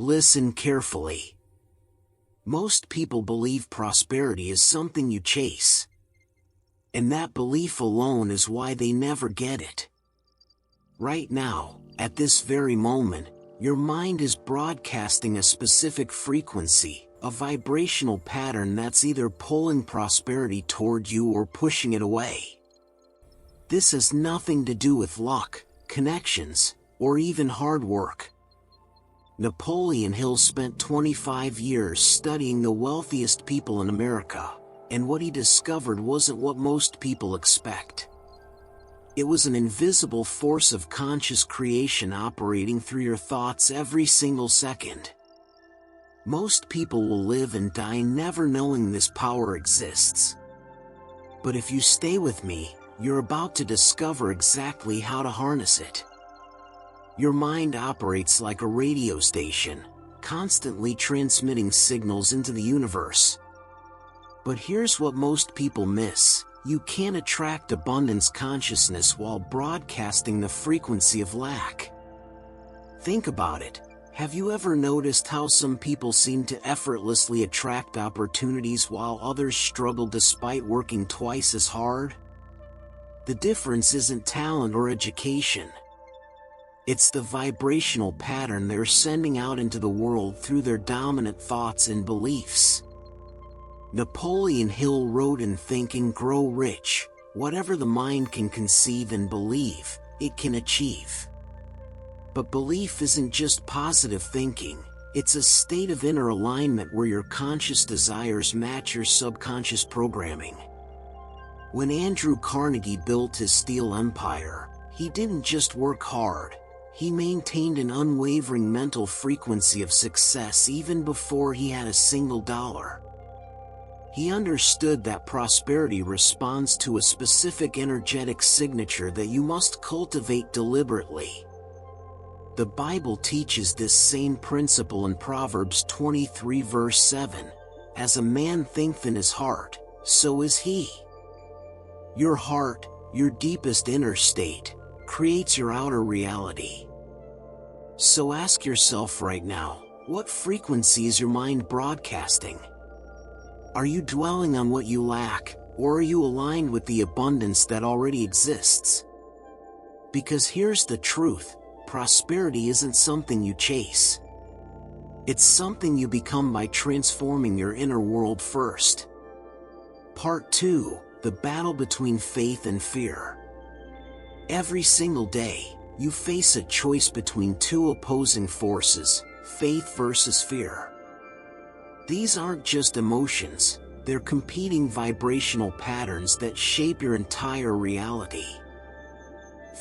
Listen carefully. Most people believe prosperity is something you chase. And that belief alone is why they never get it. Right now, at this very moment, your mind is broadcasting a specific frequency, a vibrational pattern that's either pulling prosperity toward you or pushing it away. This has nothing to do with luck, connections, or even hard work. Napoleon Hill spent 25 years studying the wealthiest people in America, and what he discovered wasn't what most people expect. It was an invisible force of conscious creation operating through your thoughts every single second. Most people will live and die never knowing this power exists. But if you stay with me, you're about to discover exactly how to harness it. Your mind operates like a radio station, constantly transmitting signals into the universe. But here's what most people miss. You can't attract abundance consciousness while broadcasting the frequency of lack. Think about it. Have you ever noticed how some people seem to effortlessly attract opportunities while others struggle despite working twice as hard? The difference isn't talent or education. It's the vibrational pattern they're sending out into the world through their dominant thoughts and beliefs. Napoleon Hill wrote in Think and Grow Rich, "Whatever the mind can conceive and believe, it can achieve." But belief isn't just positive thinking, it's a state of inner alignment where your conscious desires match your subconscious programming. When Andrew Carnegie built his steel empire, he didn't just work hard. He maintained an unwavering mental frequency of success even before he had a single dollar. He understood that prosperity responds to a specific energetic signature that you must cultivate deliberately. The Bible teaches this same principle in Proverbs 23 verse 7, "As a man thinketh in his heart, so is he." Your heart, your deepest inner state, creates your outer reality. So ask yourself right now, what frequency is your mind broadcasting? Are you dwelling on what you lack, or are you aligned with the abundance that already exists? Because here's the truth, prosperity isn't something you chase. It's something you become by transforming your inner world first. Part 2, the battle between faith and fear. Every single day, you face a choice between two opposing forces, faith versus fear. These aren't just emotions, they're competing vibrational patterns that shape your entire reality.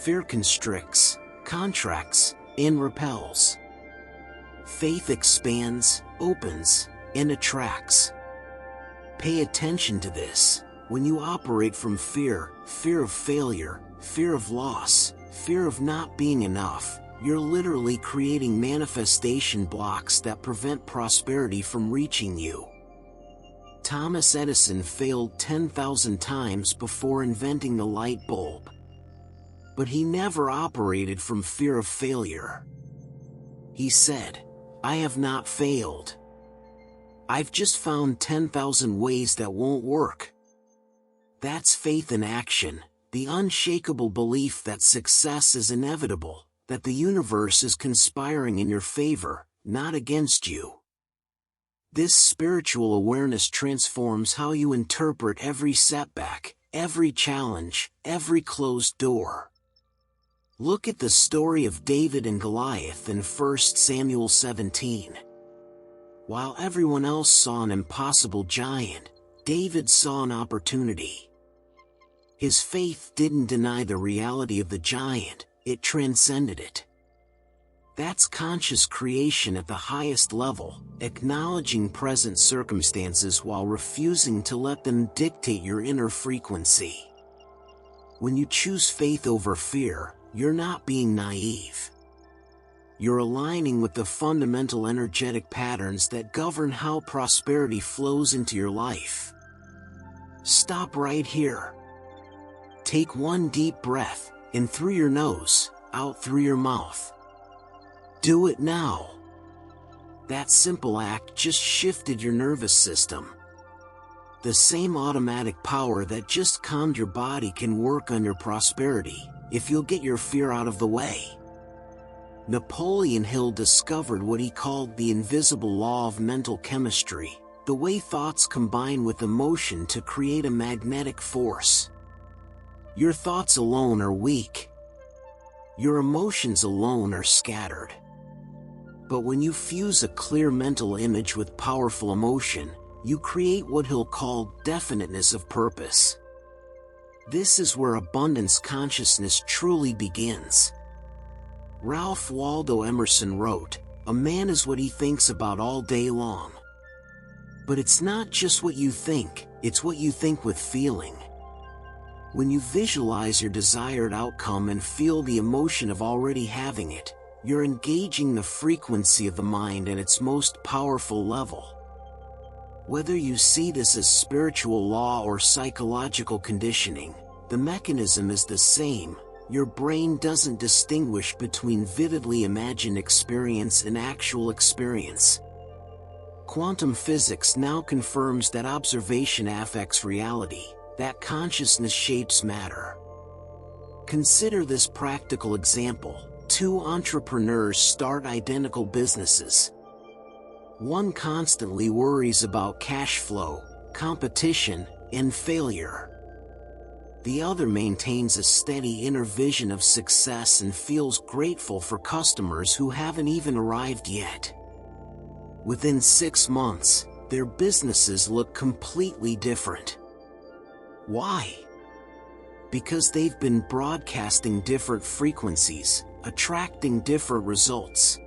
Fear constricts, contracts, and repels. Faith expands, opens, and attracts. Pay attention to this. When you operate from fear, fear of failure, fear of loss, fear of not being enough, you're literally creating manifestation blocks that prevent prosperity from reaching you. Thomas Edison failed 10,000 times before inventing the light bulb. But he never operated from fear of failure. He said, "I have not failed. I've just found 10,000 ways that won't work." That's faith in action, the unshakable belief that success is inevitable, that the universe is conspiring in your favor, not against you. This spiritual awareness transforms how you interpret every setback, every challenge, every closed door. Look at the story of David and Goliath in 1 Samuel 17. While everyone else saw an impossible giant, David saw an opportunity. His faith didn't deny the reality of the giant, it transcended it. That's conscious creation at the highest level, acknowledging present circumstances while refusing to let them dictate your inner frequency. When you choose faith over fear, you're not being naive. You're aligning with the fundamental energetic patterns that govern how prosperity flows into your life. Stop right here. Take one deep breath, in through your nose, out through your mouth. Do it now. That simple act just shifted your nervous system. The same automatic power that just calmed your body can work on your prosperity, if you'll get your fear out of the way. Napoleon Hill discovered what he called the invisible law of mental chemistry, the way thoughts combine with emotion to create a magnetic force. Your thoughts alone are weak. Your emotions alone are scattered. But when you fuse a clear mental image with powerful emotion, you create what Hill called definiteness of purpose. This is where abundance consciousness truly begins. Ralph Waldo Emerson wrote, "A man is what he thinks about all day long." But it's not just what you think, it's what you think with feeling. When you visualize your desired outcome and feel the emotion of already having it, you're engaging the frequency of the mind at its most powerful level. Whether you see this as spiritual law or psychological conditioning, the mechanism is the same. Your brain doesn't distinguish between vividly imagined experience and actual experience. Quantum physics now confirms that observation affects reality, that consciousness shapes matter. Consider this practical example. Two entrepreneurs start identical businesses. One constantly worries about cash flow, competition, and failure. The other maintains a steady inner vision of success and feels grateful for customers who haven't even arrived yet. Within 6 months, their businesses look completely different. Why? Because they've been broadcasting different frequencies, attracting different results.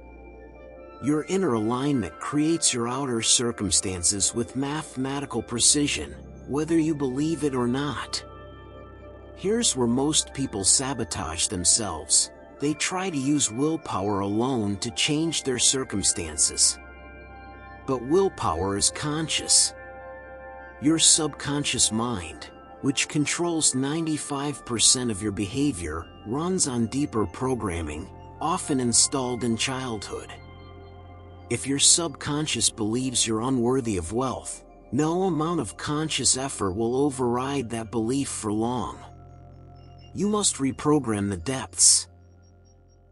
Your inner alignment creates your outer circumstances with mathematical precision, whether you believe it or not. Here's where most people sabotage themselves. They try to use willpower alone to change their circumstances. But willpower is conscious. Your subconscious mind, which controls 95% of your behavior, runs on deeper programming, often installed in childhood. If your subconscious believes you're unworthy of wealth, no amount of conscious effort will override that belief for long. You must reprogram the depths.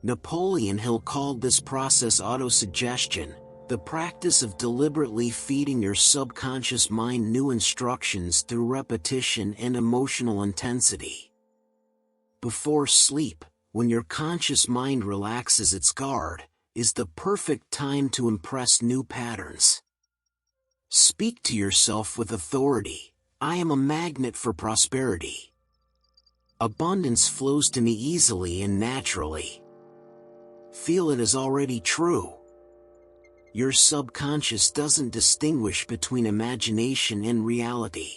Napoleon Hill called this process autosuggestion, the practice of deliberately feeding your subconscious mind new instructions through repetition and emotional intensity. Before sleep, when your conscious mind relaxes its guard, is the perfect time to impress new patterns. Speak to yourself with authority. I am a magnet for prosperity. Abundance flows to me easily and naturally. Feel it as already true. Your subconscious doesn't distinguish between imagination and reality.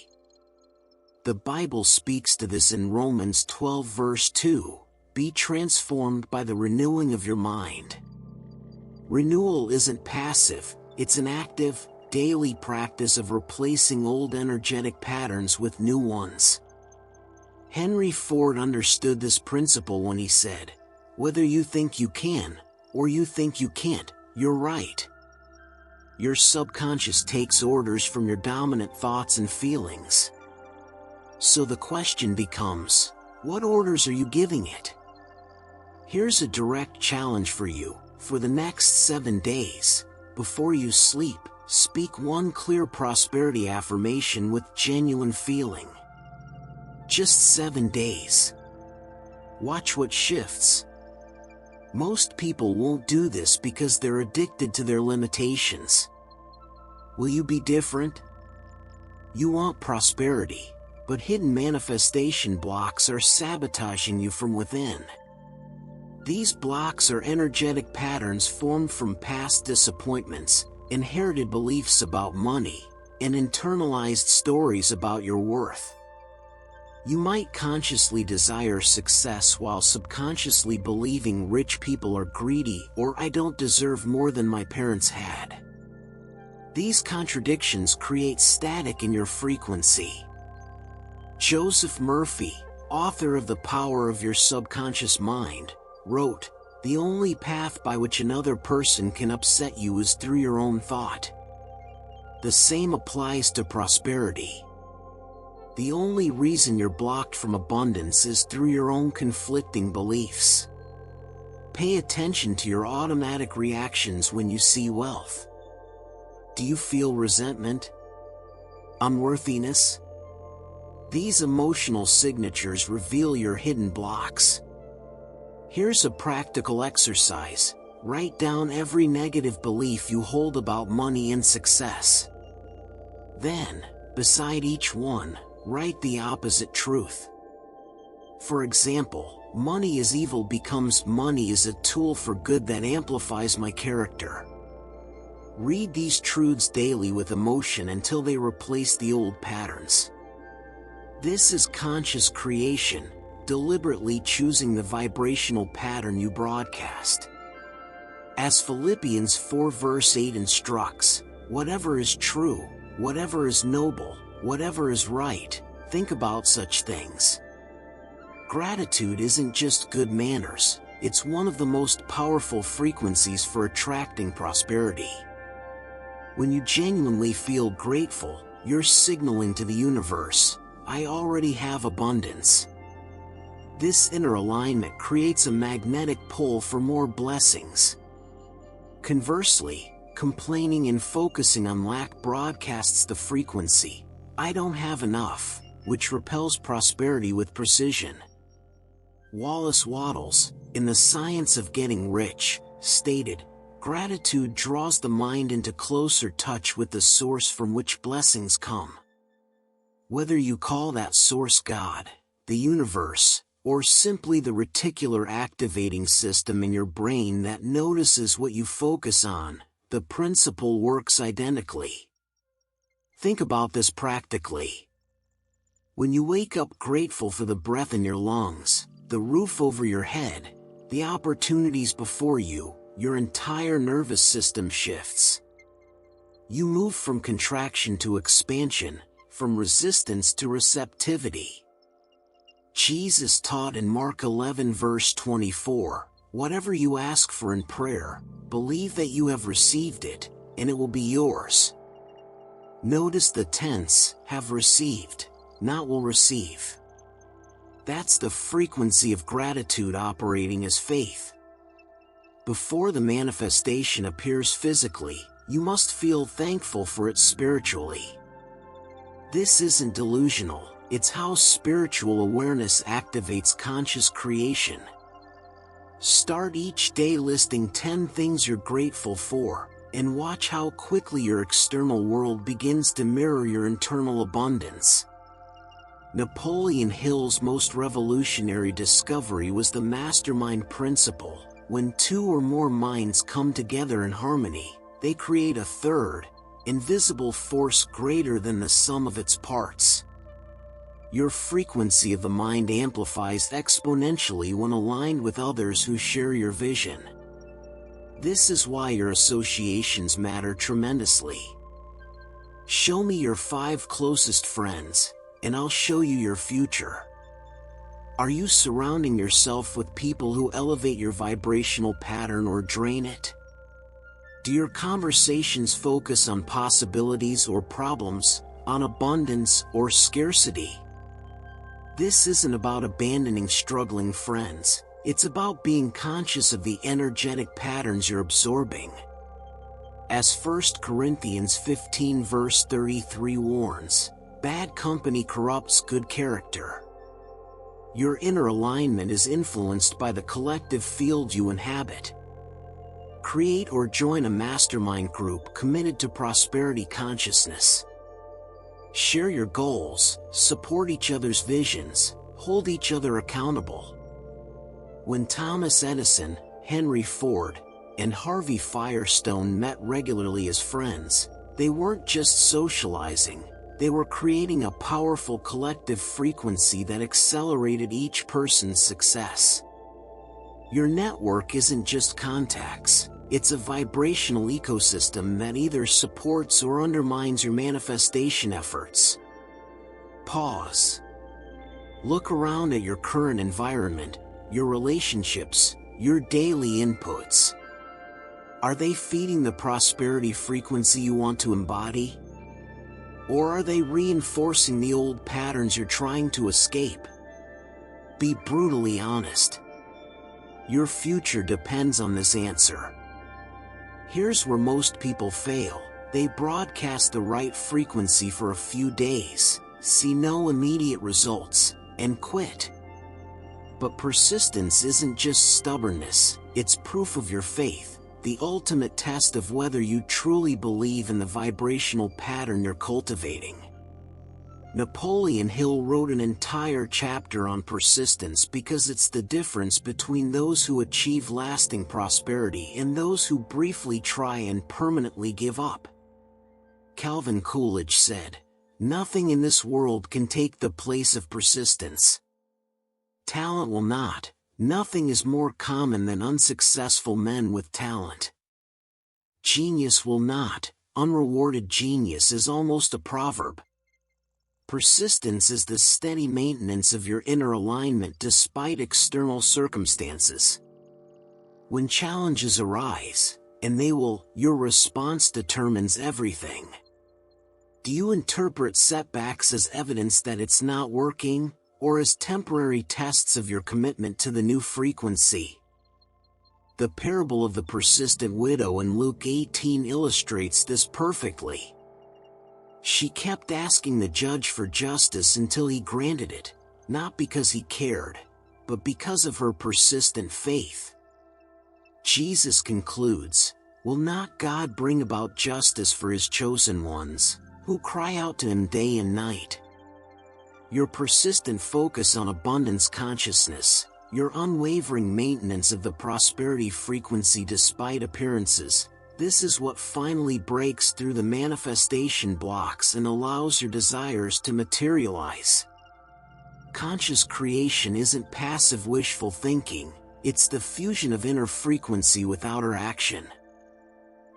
The Bible speaks to this in Romans 12 verse 2, "Be transformed by the renewing of your mind." Renewal isn't passive, it's an active, daily practice of replacing old energetic patterns with new ones. Henry Ford understood this principle when he said, "Whether you think you can, or you think you can't, you're right." Your subconscious takes orders from your dominant thoughts and feelings. So the question becomes, what orders are you giving it? Here's a direct challenge for you. For the next 7 days, before you sleep, speak one clear prosperity affirmation with genuine feeling. Just 7 days. Watch what shifts. Most people won't do this because they're addicted to their limitations. Will you be different? You want prosperity, but hidden manifestation blocks are sabotaging you from within. These blocks are energetic patterns formed from past disappointments, inherited beliefs about money, and internalized stories about your worth. You might consciously desire success while subconsciously believing rich people are greedy or I don't deserve more than my parents had. These contradictions create static in your frequency. Joseph Murphy, author of The Power of Your Subconscious Mind, wrote, The only path by which another person can upset you is through your own thought. The same applies to prosperity. The only reason you're blocked from abundance is through your own conflicting beliefs. Pay attention to your automatic reactions when you see wealth. Do you feel resentment? Unworthiness? These emotional signatures reveal your hidden blocks. Here's a practical exercise. Write down every negative belief you hold about money and success. Then, beside each one, write the opposite truth. For example, money is evil becomes money is a tool for good that amplifies my character. Read these truths daily with emotion until they replace the old patterns. This is conscious creation, deliberately choosing the vibrational pattern you broadcast. As Philippians 4 verse 8 instructs, whatever is true, whatever is noble, whatever is right, think about such things. Gratitude isn't just good manners, it's one of the most powerful frequencies for attracting prosperity. When you genuinely feel grateful, you're signaling to the universe, I already have abundance. This inner alignment creates a magnetic pull for more blessings. Conversely, complaining and focusing on lack broadcasts the frequency, I don't have enough, which repels prosperity with precision. Wallace Wattles, in The Science of Getting Rich, stated, gratitude draws the mind into closer touch with the source from which blessings come. Whether you call that source God, the universe, or simply the reticular activating system in your brain that notices what you focus on, the principle works identically. Think about this practically. When you wake up grateful for the breath in your lungs, the roof over your head, the opportunities before you, your entire nervous system shifts. You move from contraction to expansion, from resistance to receptivity. Jesus taught in Mark 11 verse 24, whatever you ask for in prayer, believe that you have received it, and it will be yours. Notice the tense, have received, not will receive. That's the frequency of gratitude operating as faith. Before the manifestation appears physically, you must feel thankful for it spiritually. This isn't delusional. It's how spiritual awareness activates conscious creation. Start each day listing 10 things you're grateful for, and watch how quickly your external world begins to mirror your internal abundance. Napoleon Hill's most revolutionary discovery was the mastermind principle. When two or more minds come together in harmony, they create a third, invisible force greater than the sum of its parts. Your frequency of the mind amplifies exponentially when aligned with others who share your vision. This is why your associations matter tremendously. Show me your 5 closest friends, and I'll show you your future. Are you surrounding yourself with people who elevate your vibrational pattern or drain it? Do your conversations focus on possibilities or problems, on abundance or scarcity? This isn't about abandoning struggling friends, it's about being conscious of the energetic patterns you're absorbing. As 1 Corinthians 15 verse 33 warns, bad company corrupts good character. Your inner alignment is influenced by the collective field you inhabit. Create or join a mastermind group committed to prosperity consciousness. Share your goals, support each other's visions, hold each other accountable. When Thomas Edison, Henry Ford, and Harvey Firestone met regularly as friends, they weren't just socializing, they were creating a powerful collective frequency that accelerated each person's success. Your network isn't just contacts. It's a vibrational ecosystem that either supports or undermines your manifestation efforts. Pause. Look around at your current environment, your relationships, Your daily inputs. Are they feeding the prosperity frequency you want to embody? Or are they reinforcing the old patterns you're trying to escape? Be brutally honest. Your future depends on this answer. Here's where most people fail. They broadcast the right frequency for a few days, see no immediate results, and quit. But persistence isn't just stubbornness, it's proof of your faith, the ultimate test of whether you truly believe in the vibrational pattern you're cultivating. Napoleon Hill wrote an entire chapter on persistence because it's the difference between those who achieve lasting prosperity and those who briefly try and permanently give up. Calvin Coolidge said, "Nothing in this world can take the place of persistence. Talent will not. Nothing is more common than unsuccessful men with talent. Genius will not. Unrewarded genius is almost a proverb. Persistence is the steady maintenance of your inner alignment despite external circumstances. When challenges arise, and they will, your response determines everything. Do you interpret setbacks as evidence that it's not working, or as temporary tests of your commitment to the new frequency? The parable of the persistent widow in Luke 18 illustrates this perfectly. She kept asking the judge for justice until he granted it, not because he cared, but because of her persistent faith. Jesus concludes, "Will not God bring about justice for his chosen ones, who cry out to him day and night?" Your persistent focus on abundance consciousness, your unwavering maintenance of the prosperity frequency despite appearances, this is what finally breaks through the manifestation blocks and allows your desires to materialize. Conscious creation isn't passive wishful thinking, it's the fusion of inner frequency with outer action.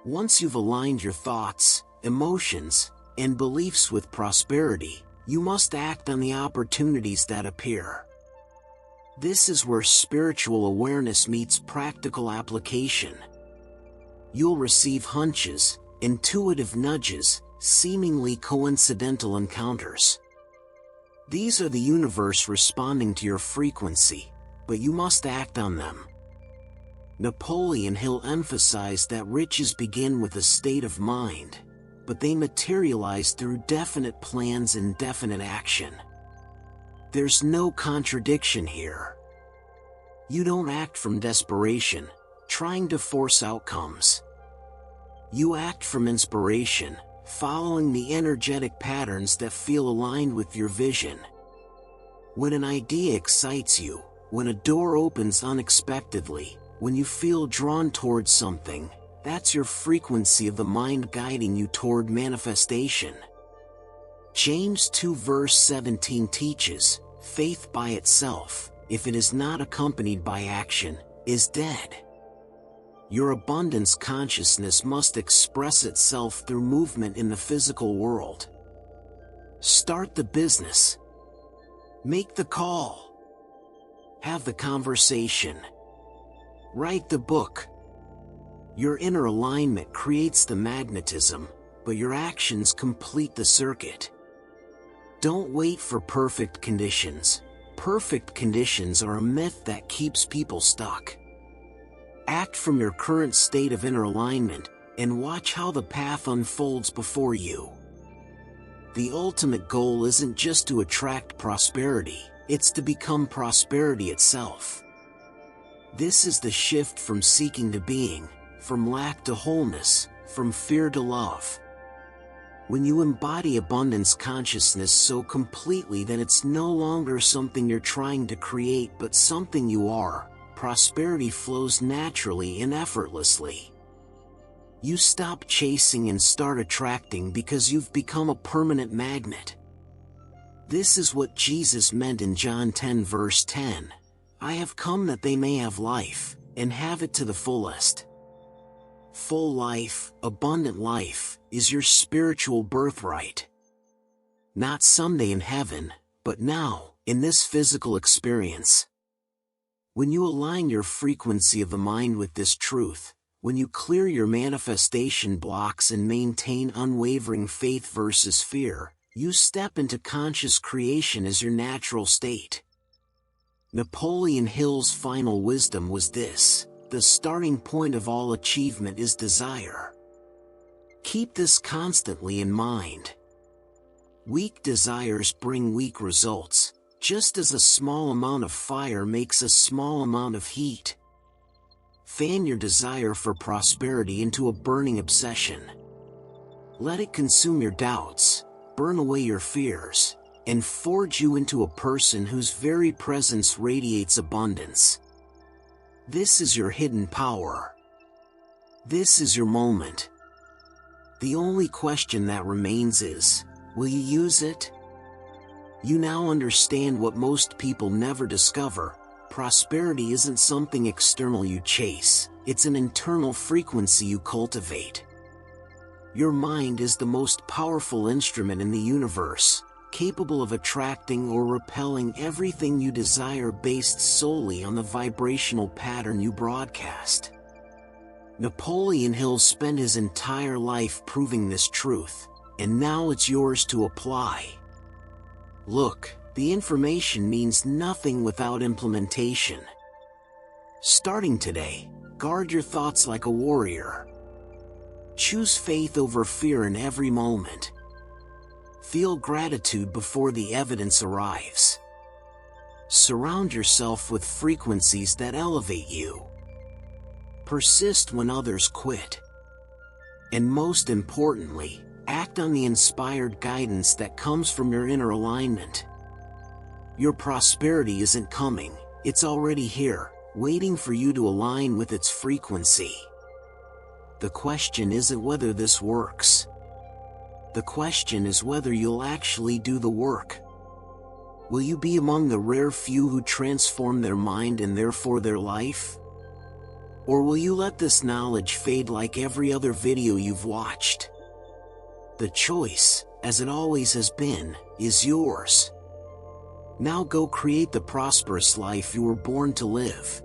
Once you've aligned your thoughts, emotions, and beliefs with prosperity, you must act on the opportunities that appear. This is where spiritual awareness meets practical application. You'll receive hunches, intuitive nudges, seemingly coincidental encounters. These are the universe responding to your frequency, but you must act on them. Napoleon Hill emphasized that riches begin with a state of mind, but they materialize through definite plans and definite action. There's no contradiction here. You don't act from desperation, trying to force outcomes. You act from inspiration, following the energetic patterns that feel aligned with your vision. When an idea excites you, when a door opens unexpectedly, when you feel drawn towards something, that's your frequency of the mind guiding you toward manifestation. James 2 verse 17 teaches, "Faith by itself, if it is not accompanied by action, is dead." Your abundance consciousness must express itself through movement in the physical world. Start the business. Make the call. Have the conversation. Write the book. Your inner alignment creates the magnetism, but your actions complete the circuit. Don't wait for perfect conditions. Perfect conditions are a myth that keeps people stuck. Act from your current state of inner alignment, and watch how the path unfolds before you. The ultimate goal isn't just to attract prosperity, it's to become prosperity itself. This is the shift from seeking to being, from lack to wholeness, from fear to love. When you embody abundance consciousness so completely that it's no longer something you're trying to create but something you are, prosperity flows naturally and effortlessly. You stop chasing and start attracting because you've become a permanent magnet. This is what Jesus meant in John 10 verse 10. "I have come that they may have life, and have it to the fullest." Full life, abundant life, is your spiritual birthright. Not someday in heaven, but now, in this physical experience. When you align your frequency of the mind with this truth, when you clear your manifestation blocks and maintain unwavering faith versus fear, you step into conscious creation as your natural state. Napoleon Hill's final wisdom was this: the starting point of all achievement is desire. Keep this constantly in mind. Weak desires bring weak results, just as a small amount of fire makes a small amount of heat. Fan your desire for prosperity into a burning obsession. Let it consume your doubts, burn away your fears, and forge you into a person whose very presence radiates abundance. This is your hidden power. This is your moment. The only question that remains is, will you use it? You now understand what most people never discover. Prosperity isn't something external you chase, it's an internal frequency you cultivate. Your mind is the most powerful instrument in the universe, capable of attracting or repelling everything you desire based solely on the vibrational pattern you broadcast. Napoleon Hill spent his entire life proving this truth, and now it's yours to apply. Look, the information means nothing without implementation. Starting today, guard your thoughts like a warrior. Choose faith over fear in every moment. Feel gratitude before the evidence arrives. Surround yourself with frequencies that elevate you. Persist when others quit. And most importantly, act on the inspired guidance that comes from your inner alignment. Your prosperity isn't coming, it's already here, waiting for you to align with its frequency. The question isn't whether this works. The question is whether you'll actually do the work. Will you be among the rare few who transform their mind and therefore their life? Or will you let this knowledge fade like every other video you've watched? The choice, as it always has been, is yours. Now go create the prosperous life you were born to live.